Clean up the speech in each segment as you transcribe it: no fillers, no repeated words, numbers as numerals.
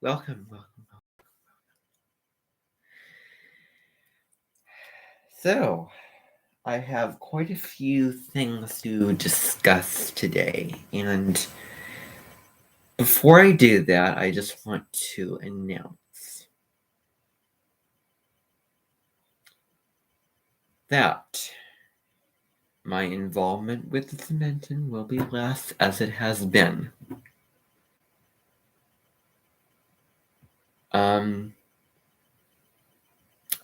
Welcome. So, I have quite a few things to discuss today, and before I do that, I just want to announce that my involvement with the Cementon will be less as it has been.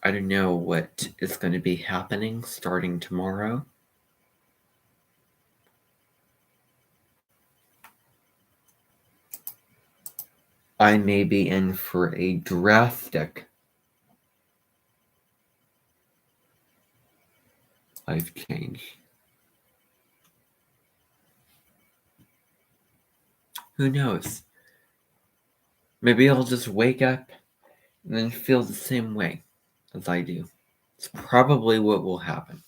I don't know what is going to be happening starting tomorrow. I may be in for a drastic life change. Who knows? Maybe I'll just wake up and then feel the same way as I do. It's probably what will happen.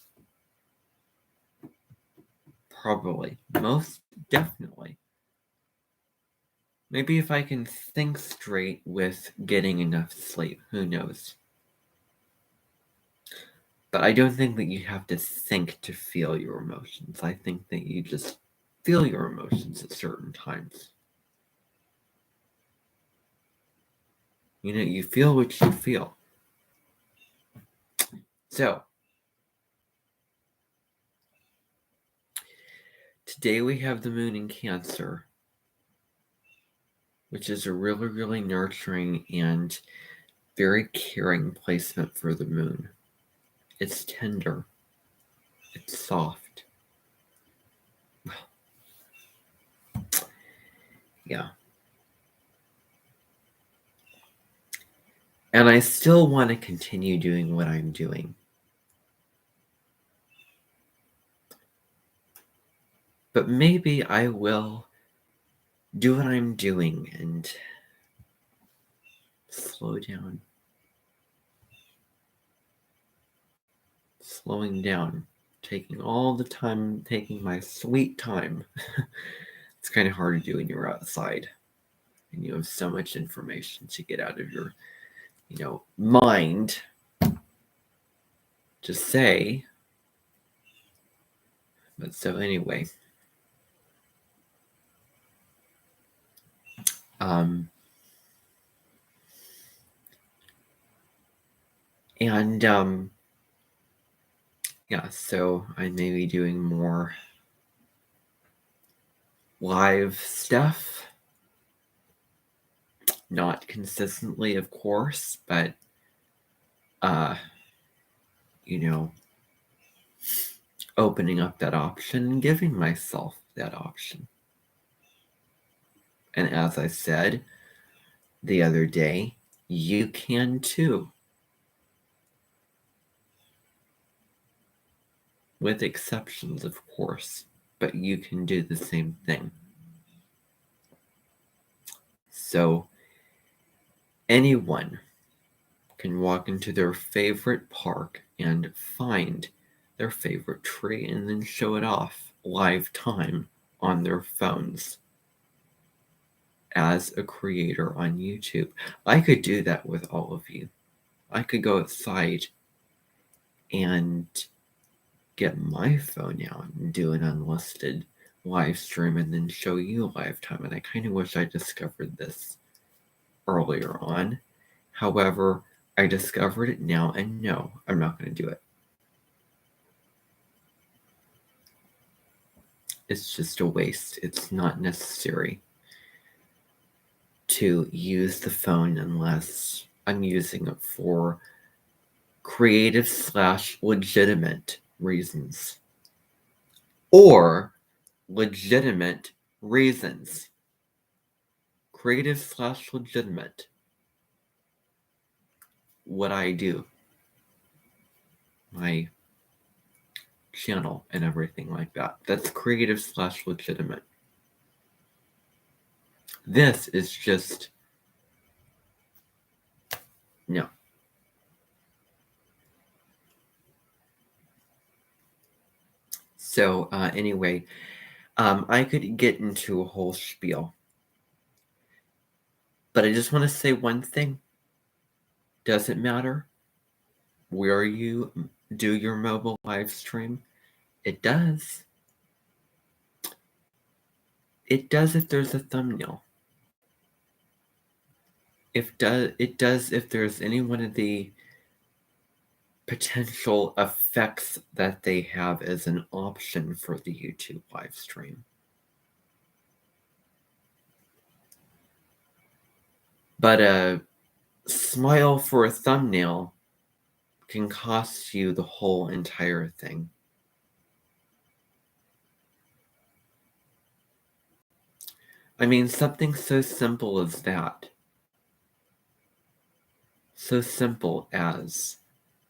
Probably. Most definitely. Maybe if I can think straight with getting enough sleep, who knows? But I don't think that you have to think to feel your emotions. I think that you just feel your emotions at certain times. You feel what you feel. So, today we have the moon in Cancer, which is a really, really nurturing and very caring placement for the moon. It's tender. It's soft. Yeah. And I still want to continue doing what I'm doing. But maybe I will do what I'm doing and slow down. Slowing down. Taking all the time, taking my sweet time. It's kind of hard to do when you're outside and you have so much information to get out of your, mind to say. But so anyway. Yeah, so I may be doing more live stuff. Not consistently, of course, but opening up that option and giving myself that option. And as I said the other day, you can too. With exceptions, of course, but you can do the same thing. So, anyone can walk into their favorite park and find their favorite tree and then show it off live time on their phones as a creator on YouTube. I could do that with all of you. I could go outside and get my phone out and do an unlisted live stream and then show you live time. And I kind of wish I discovered this earlier on. However, I discovered it now, and no, I'm not going to do it. It's just a waste. It's not necessary to use the phone unless I'm using it for creative/legitimate reasons. Or legitimate reasons. Creative/legitimate. What I do. My channel and everything like that. That's creative/legitimate. This is just no. So anyway, I could get into a whole spiel, but I just want to say one thing. Doesn't matter where you do your mobile live stream. It does. It does if there's a thumbnail. It does if there's any one of the potential effects that they have as an option for the YouTube live stream. But a smile for a thumbnail can cost you the whole entire thing. I mean, something so simple as that. So simple as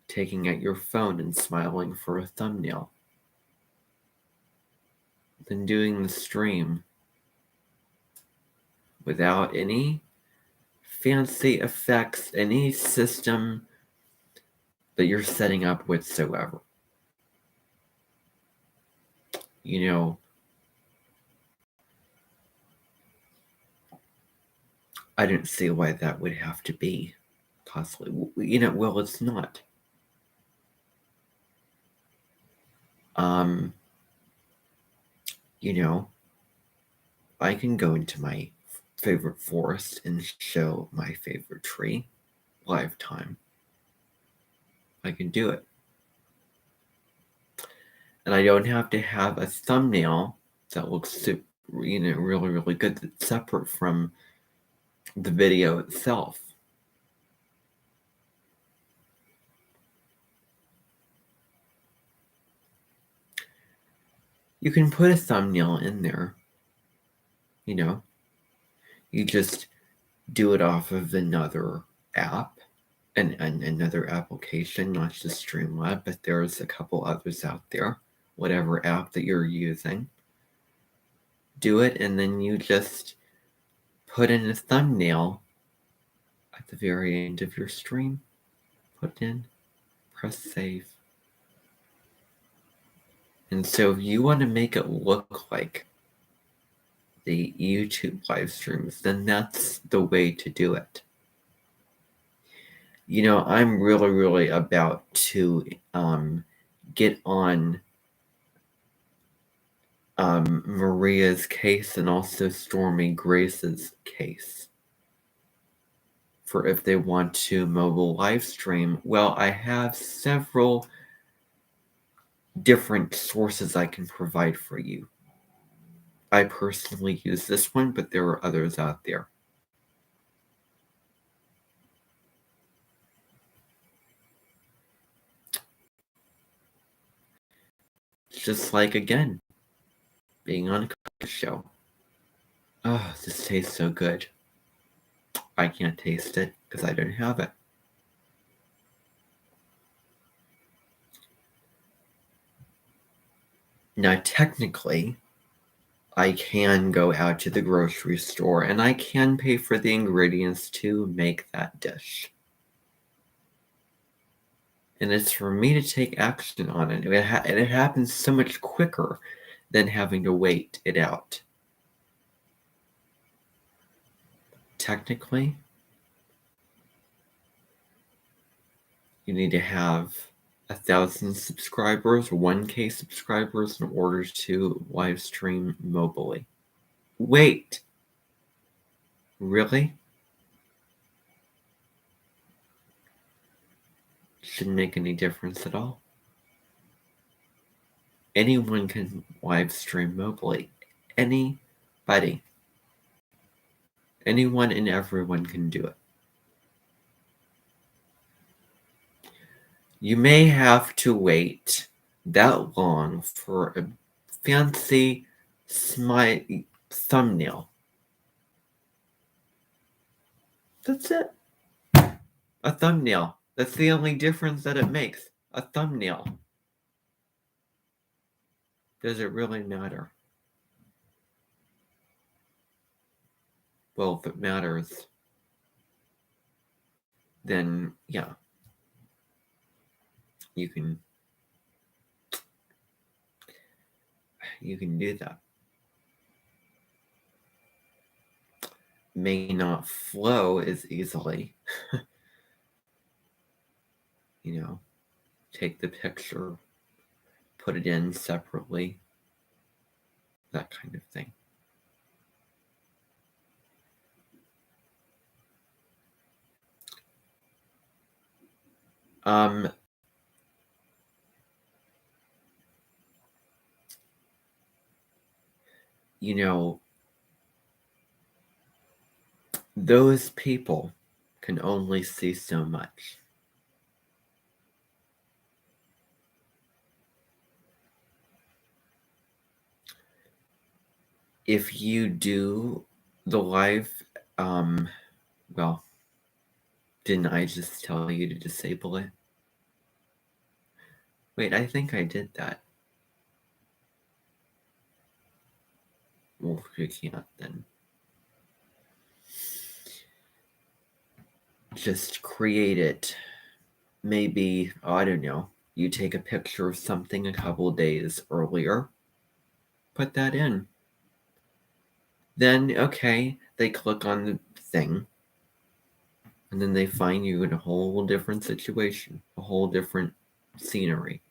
taking out your phone and smiling for a thumbnail. Then doing the stream without any fancy effects, any system that you're setting up whatsoever. You know, I don't see why that would have to be costly. Well, it's not. I can go into my favorite forest and show my favorite tree live time. I can do it. And I don't have to have a thumbnail that looks really, really good that's separate from the video itself. You can put a thumbnail in there. You just do it off of another app and another application, not just Streamlab, but there's a couple others out there, whatever app that you're using. Do it, and then you just put in a thumbnail at the very end of your stream. Put in, press save. And so if you want to make it look like the YouTube live streams, then that's the way to do it. I'm really, really about to get on Maria's case and also Stormy Grace's case for if they want to mobile live stream. Well, I have several different sources I can provide for you. I personally use this one, but there are others out there. Just like, again, being on a cooking show. Oh, this tastes so good. I can't taste it because I don't have it. Now, technically, I can go out to the grocery store and I can pay for the ingredients to make that dish. And it's for me to take action on it. And it happens so much quicker than having to wait it out. Technically, you need to have 1,000 subscribers, 1K subscribers in order to live stream mobily. Wait. Really? Shouldn't make any difference at all. Anyone can live stream mobily. Anybody. Anyone and everyone can do it. You may have to wait that long for a fancy thumbnail. That's it. A thumbnail. That's the only difference that it makes. A thumbnail. Does it really matter? Well, if it matters, then yeah, you can do that. may not flow as easily. Take the picture, put it in separately, that kind of thing. Those people can only see so much. If you do the live, well, didn't I just tell you to disable it? Wait, I think I did that. Well, you can't then. Just create it. Maybe, I don't know, you take a picture of something a couple days earlier, put that in. Then, okay, they click on the thing, and then they find you in a whole different situation, a whole different scenery.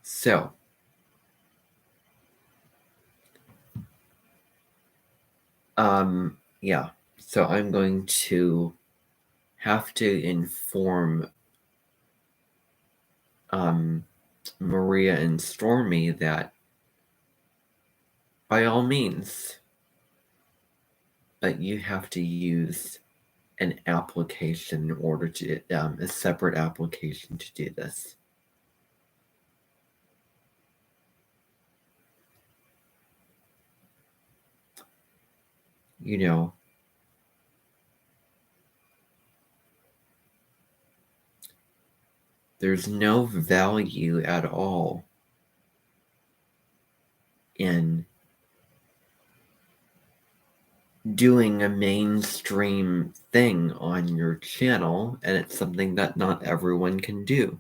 So, yeah, so I'm going to have to inform Maria and Stormy that by all means, but you have to use an application in order to, a separate application to do this. There's no value at all in doing a mainstream thing on your channel, and it's something that not everyone can do.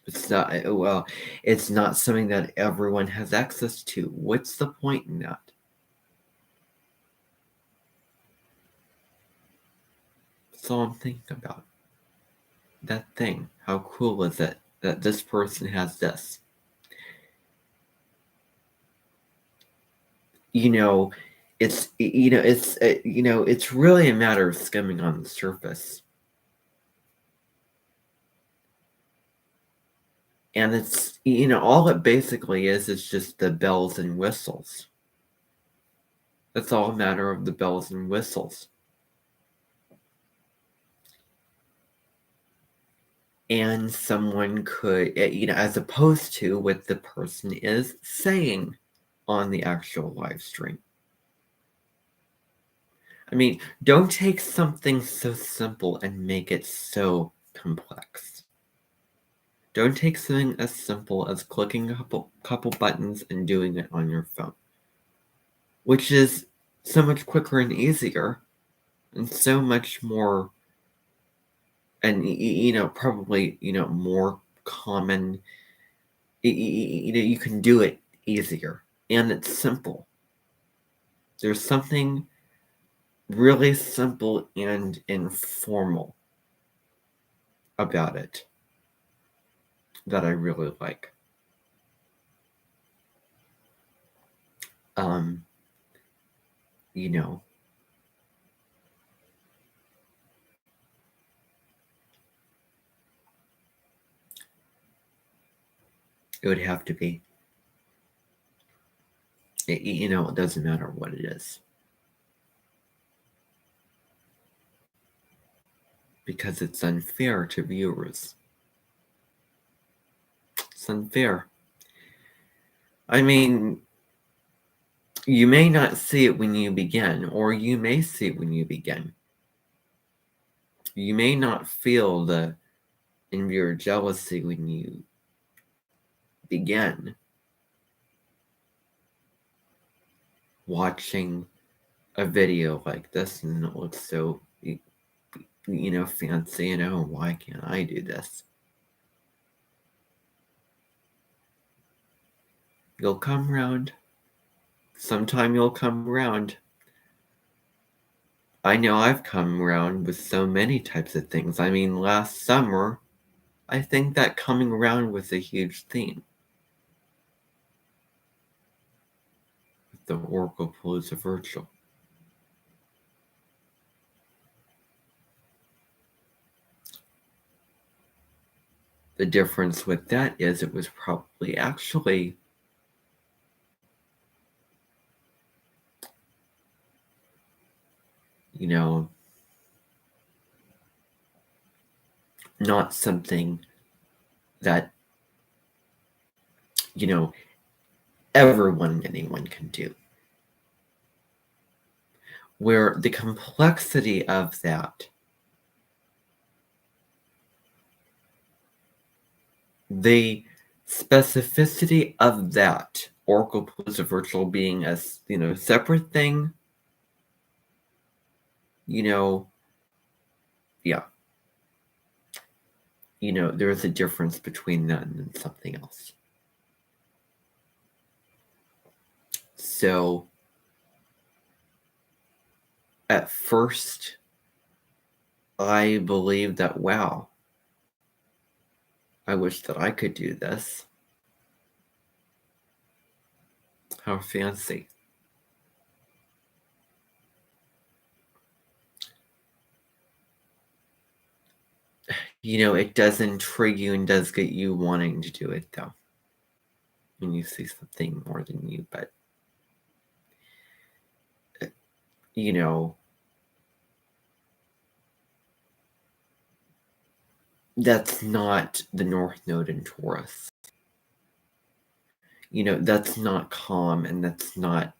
It's not something that everyone has access to. What's the point in that? That's all I'm thinking about. That thing. How cool is it that this person has this? It's really a matter of skimming on the surface. And it's, all it basically is just the bells and whistles. That's all a matter of the bells and whistles. And someone could, as opposed to what the person is saying on the actual live stream. I mean, don't take something so simple and make it so complex. Don't take something as simple as clicking a couple buttons and doing it on your phone, which is so much quicker and easier and so much more, and probably more common. You can do it easier, and it's simple. There's something really simple and informal about it that I really like. It would have to be. It doesn't matter what it is. Because it's unfair to viewers. It's unfair. I mean, you may not see it when you begin, or you may see it when you begin. You may not feel the envy or jealousy when you begin watching a video like this, and it looks so fancy and, oh, why can't I do this? You'll come round. Sometime you'll come round. I know I've come around with so many types of things. I mean, last summer, I think that coming around was a huge theme. The Oracle Palooza Virtual. The difference with that is it was probably actually not something that anyone can do. Where the complexity of that, the specificity of that Oracle Palooza Virtual being a separate thing, yeah, there's a difference between that and something else. So at first, I believed that, wow, I wish that I could do this. How fancy. It does intrigue you and does get you wanting to do it, though. When you see something more than you, but that's not the North Node in Taurus. That's not calm, and that's not,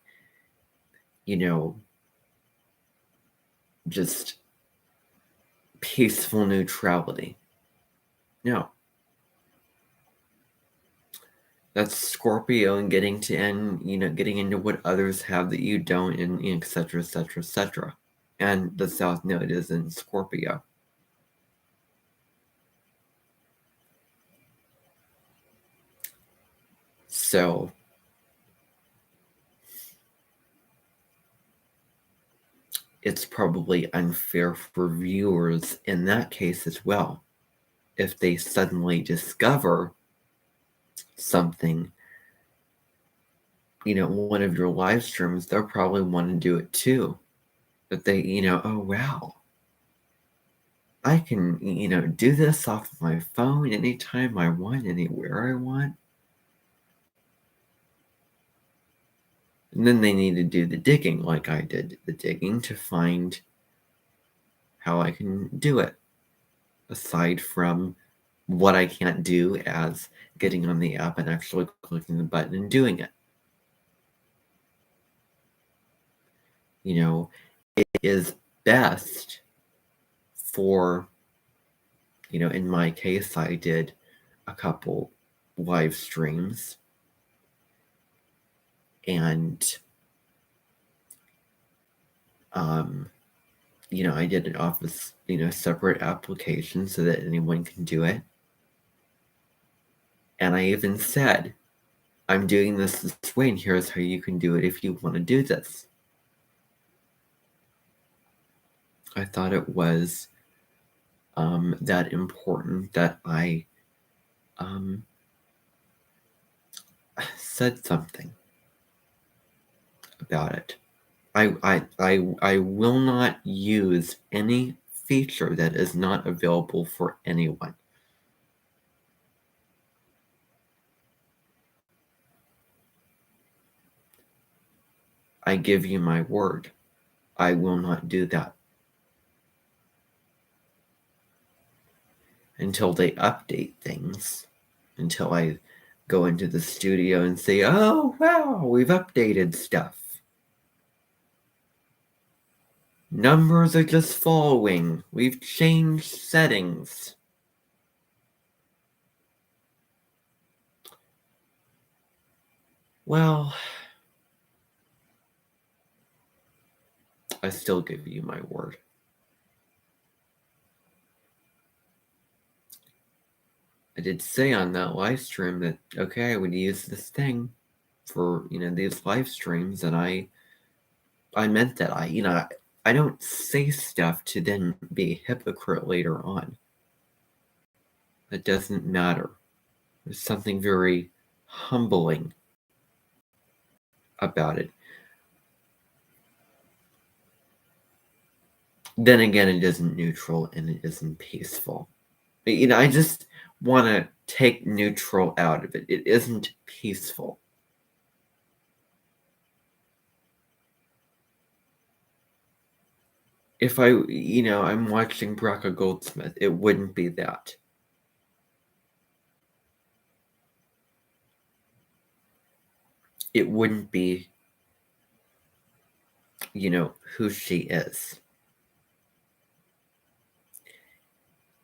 just peaceful neutrality. No. That's Scorpio and getting into what others have that you don't, and et cetera, et cetera, et cetera. And the South Node is in Scorpio. So it's probably unfair for viewers in that case as well. If they suddenly discover something, one of your live streams, they'll probably want to do it too. That they, oh, wow, I can, do this off my phone anytime I want, anywhere I want. And then they need to do the digging like I did, the digging to find how I can do it. Aside from what I can't do as getting on the app and actually clicking the button and doing it. It is best for, in my case, I did a couple live streams and I did it off a separate application so that anyone can do it. And I even said, I'm doing this way, and here's how you can do it if you want to do this. I thought it was that important that I said something about it. I will not use any feature that is not available for anyone. I give you my word. I will not do that until they update things, until I go into the studio and say, oh, wow, we've updated stuff. Numbers are just following. We've changed settings. Well, I still give you my word. I did say on that live stream that, okay, I would use this thing for, these live streams, and I meant that. I don't say stuff to then be a hypocrite later on. That doesn't matter. There's something very humbling about it. Then again, it isn't neutral and it isn't peaceful. I just want to take neutral out of it. It isn't peaceful. If I'm watching Braca Goldsmith, it wouldn't be that. It wouldn't be, who she is.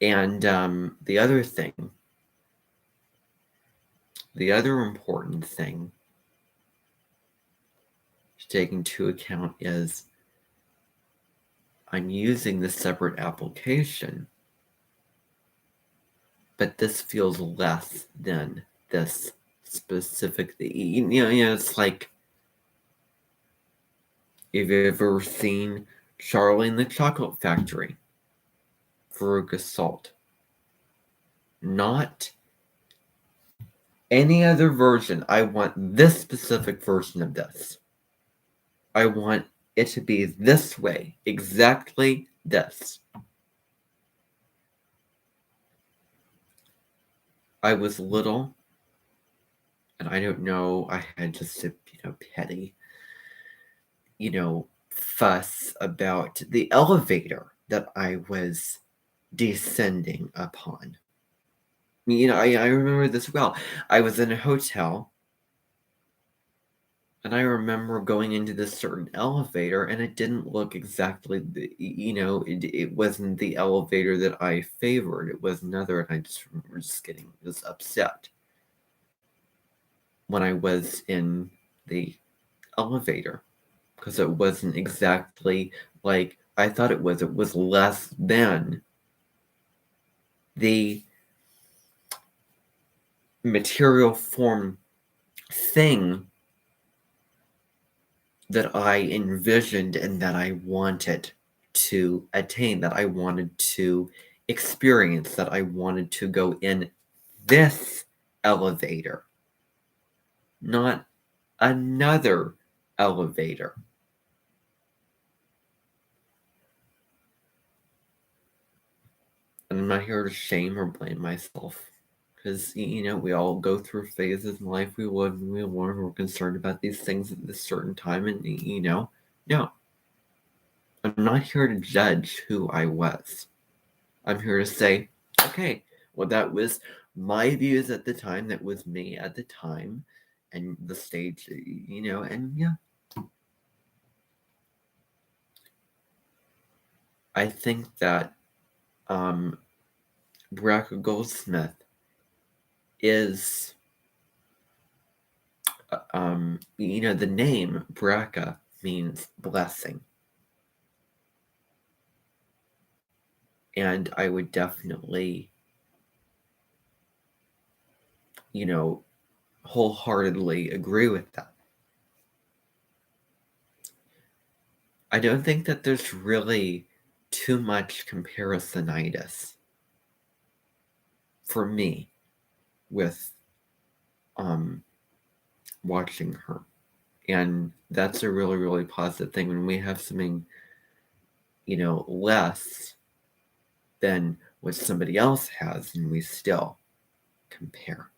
And the other important thing to take into account is I'm using the separate application, but this feels less than this specific. It's like, if you've ever seen Charlie and the Chocolate Factory, Veruca Salt, not any other version. I want this specific version of this. I want it to be this way, exactly this. I was little, and I don't know, I had just a, petty, fuss about the elevator that I was descending upon. I remember this well. I was in a hotel, and I remember going into this certain elevator, and it didn't look exactly, it wasn't the elevator that I favored. It was another, and I just remember getting upset when I was in the elevator, because it wasn't exactly like I thought it was. It was less than the material form thing that I envisioned and that I wanted to attain, that I wanted to experience, that I wanted to go in this elevator, not another elevator. And I'm not here to shame or blame myself, because, we all go through phases in life. We live and we learn. We're concerned about these things at this certain time. And, no, I'm not here to judge who I was. I'm here to say, okay, well, that was my views at the time. That was me at the time. And the stage, and yeah. I think that Braca Goldsmith is, the name Braca means blessing. And I would definitely, wholeheartedly agree with that. I don't think that there's really too much comparisonitis for me with watching her. And that's a really, really positive thing when we have something, less than what somebody else has, and we still compare.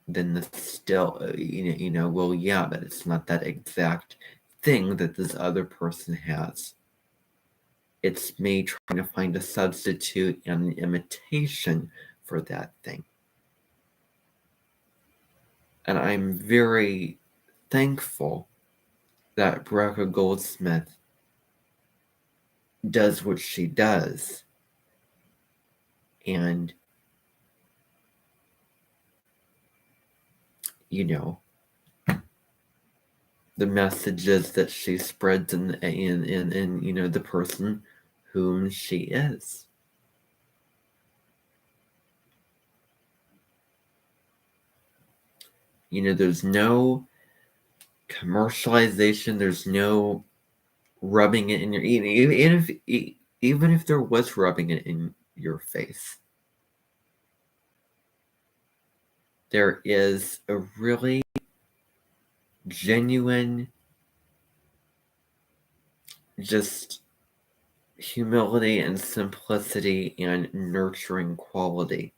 Then the still, well, yeah, but it's not that exact thing that this other person has. It's me trying to find a substitute and an imitation for that thing. And I'm very thankful that Braca Goldsmith does what she does. And, the messages that she spreads in the person whom she is. There's no commercialization. There's no rubbing it in your even if there was rubbing it in your face. There is a really genuine just humility and simplicity and nurturing quality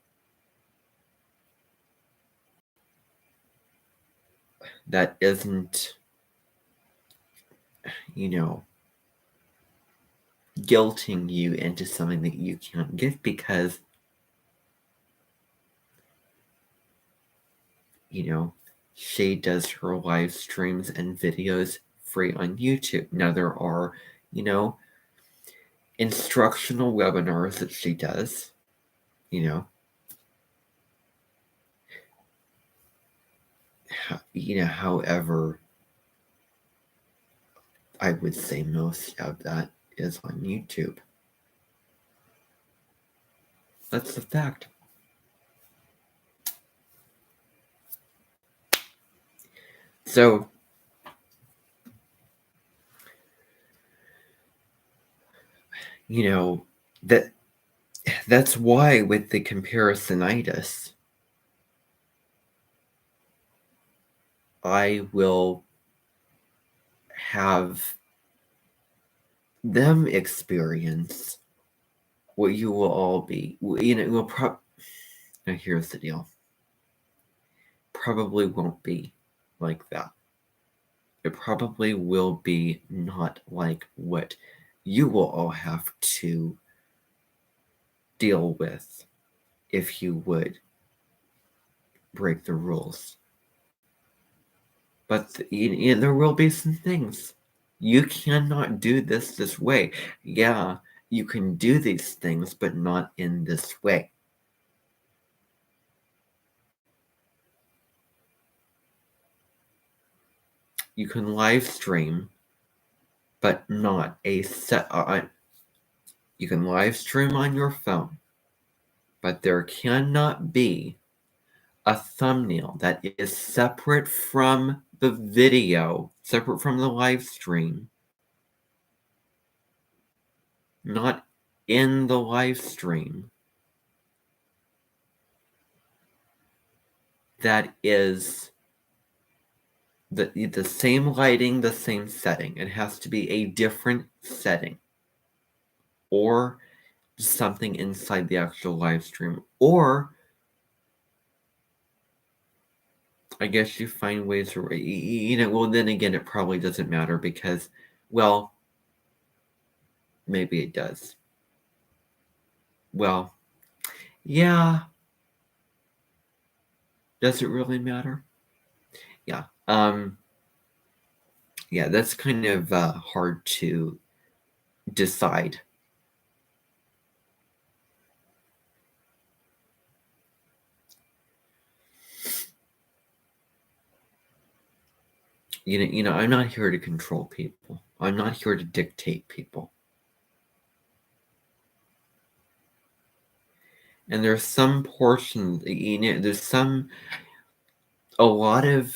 that isn't, guilting you into something that you can't give because, she does her live streams and videos free on YouTube. Now there are, instructional webinars that she does, however, I would say most of that is on YouTube. That's the fact. So, that's why with the comparisonitis, I will have them experience what you will all be. Now here's the deal. Probably won't be like that. It probably will be not like what you will all have to deal with if you would break the rules. But there will be some things. You cannot do this way. Yeah, you can do these things, but not in this way. You can live stream, but not a set. You can live stream on your phone, but there cannot be a thumbnail that is separate from the video, separate from the live stream, not in the live stream, that is the same lighting, the same setting. It has to be a different setting or something inside the actual live stream, or I guess you find ways to, well, then again, it probably doesn't matter because, well, maybe it does. Well, yeah. Does it really matter? Yeah. Yeah, that's kind of hard to decide. I'm not here to control people. I'm not here to dictate people. And there's some portions, there's a lot of,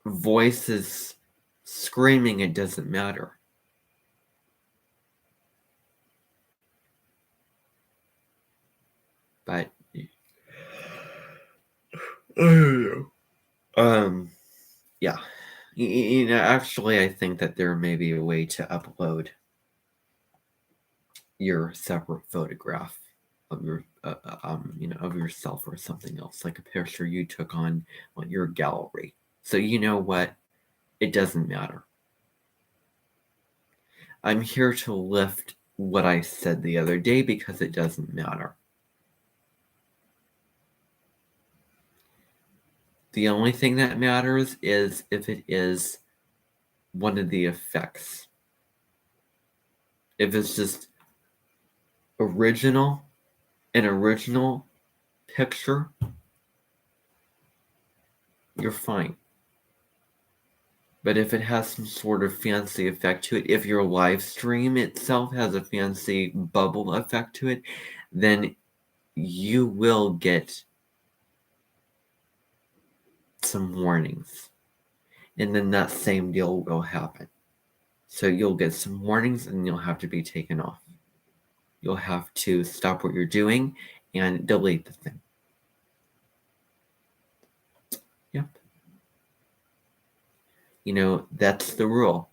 voices screaming it doesn't matter. But, yeah. Actually, I think that there may be a way to upload your separate photograph of your, of yourself or something else, like a picture you took on your gallery. So you know what? It doesn't matter. I'm here to lift what I said the other day because it doesn't matter. The only thing that matters is if it is one of the effects. If it's just an original picture, you're fine. But if it has some sort of fancy effect to it, if your live stream itself has a fancy bubble effect to it, then you will get some warnings. And then that same deal will happen. So you'll get some warnings and you'll have to be taken off. You'll have to stop what you're doing and delete the thing. Yep. That's the rule.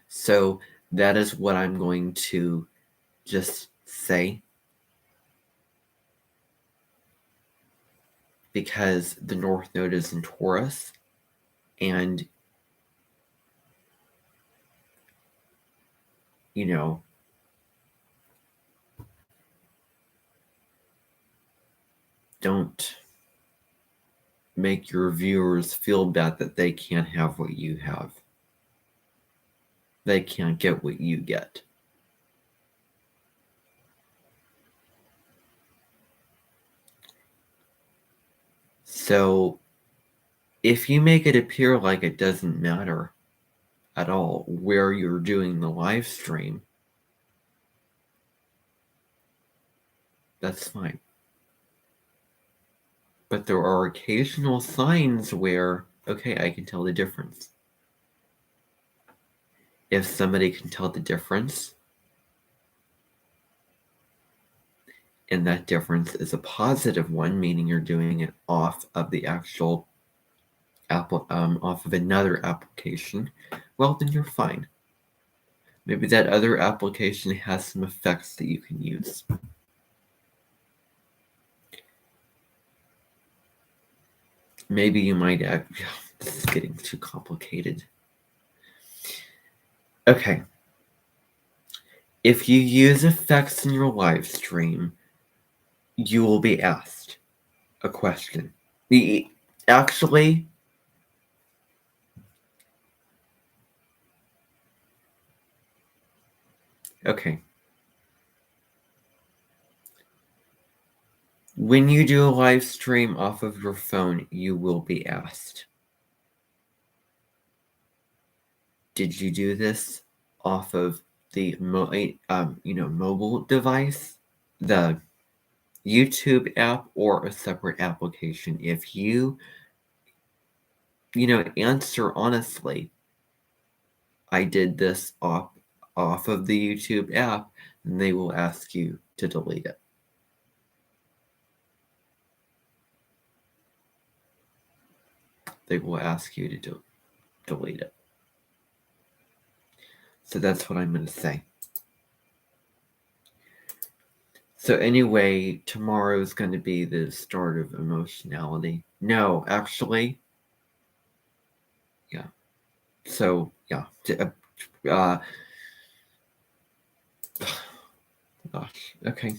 So that is what I'm going to just say, because the North Node is in Taurus, and don't make your viewers feel bad that they can't have what you have. They can't get what you get. So if you make it appear like it doesn't matter at all where you're doing the live stream, that's fine. But there are occasional signs where, okay, I can tell the difference. If somebody can tell the difference, and that difference is a positive one, meaning you're doing it off of the actual off of another application, well, then you're fine. Maybe that other application has some effects that you can use. Maybe you might this is getting too complicated. Okay. If you use effects in your live stream, you will be asked a question. Actually, okay. When you do a live stream off of your phone, you will be asked, did you do this off of the mobile device, the YouTube app, or a separate application? If you answer honestly, I did this off of the YouTube app, then they will ask you to delete it. They will ask you to delete it. So that's what I'm going to say. So anyway, tomorrow is going to be the start of emotionality. No, actually, yeah. So yeah, gosh, okay.